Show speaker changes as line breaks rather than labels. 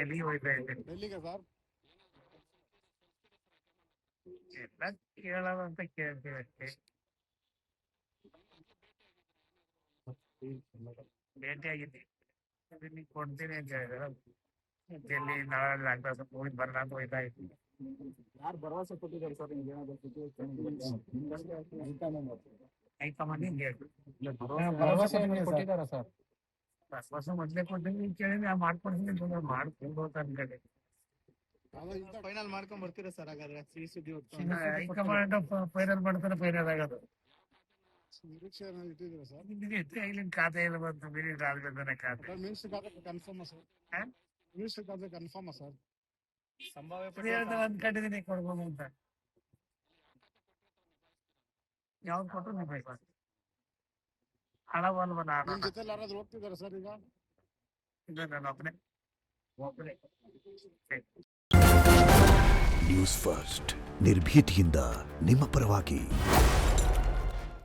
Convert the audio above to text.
ಎಲ್ಲಿಗೆ ಹೋಗ್ತಾ ಇದ್ದೀನಿ
ಡೆಲ್ಲಿಗೆ ಸರ್.
ಎಲ್ಲ ಕೇಳೋದು ಅಂತ ಕೇಳ್ತೀವಿ ಅಷ್ಟೇ. ಭೇಟಿ ಆಗಿದ್ದೀನಿ, ನಿಮಗೆ ಕೊಡ್ತೀನಿ ಅಂತ ಹೇಳಿದ್ರೆ ಡೆಲ್ಲಿ ನಾಳೆ ಆಗ್ತದೆ ಹೋಗಿ ಬರೋಣ ಅಂತ ಹೋಗ್ತಾ ಇದ್ದೀನಿ.
ಯಾರು ಭರವಸೆ ಕೊಟ್ಟಿದ್ದಾರೆ ಸರ್ ನಿಮ್ಗೆ ಏನಾದ್ರು
ಹೈಕಮಾಂಡ್ ಹಿಂಗೆ
ಭರವಸೆ ಕೊಟ್ಟಿದ್ದಾರೆ ಸರ್?
ಹೊಸ ಮೊದಲೇ ಕೊಟ್ಟಿದ್ದೀನಿ ಕೇಳಿದ್ರೆ ನಾವು ಮಾಡ್ಕೊಡ್ತೀನಿ ಮಾಡ್ಕೊಂಡು ಹೋಗ್ತಾ ಅನ್ಕಡೆ.
ಫೈನಲ್ ಮಾಡ್ಕೊಂಡ್ ಬರ್ತೀರಾ ಸರ್ ಹಾಗಾದ್ರೆ? ಸಿಹಿ ಸುದ್ದಿ
ಹೈಕಮಾಂಡ್ ಫೈನಲ್ ಮಾಡ್ತಾರೆ, ಫೈನಲ್ ಆಗೋದು.
ನಿರೀಕ್ಷೆ ಇಟ್ಟಿದ್ದೀರಾ ಸರ್?
ನಿಮಗೆ ಇಲ್ಲಿನ ಖಾತೆ ಇಲ್ಲ ಬಂತು ಮಿನಿಟ್ ಆದ್ಮೇಲೆ ಖಾತೆ
ಮಿನಿಸ್ಟರ್ ಖಾತೆ ಕನ್ಫರ್ಮ್ ಸರ್? ಮಿನಿಸ್ಟರ್ ಖಾತೆ ಕನ್ಫರ್ಮ್ ಸರ್?
ಸಂಭಾವ್ಯ ಅಂದ್ಕೊಂಡಿದ್ದೀನಿ ಕೊಡ್ಬೋದು ಅಂತ. ಯಾವ್ದು ಕೊಟ್ಟರು ನೀವು ಬೇಕು ಹಣವಲ್ವ ನಾನು.
ನಿಮ್ ಜೊತೆ ಯಾರಾದ್ರೂ ಹೋಗ್ತಿದಾರ ಸರ್ ಈಗ?
ಇದು ನಾನು ಒಬ್ಬನೇ.
ನ್ಯೂಸ್ ಫಸ್ಟ್ ನಿರ್ಭೀತಿಯಿಂದ ನಿಮ್ಮ ಪರವಾಗಿ.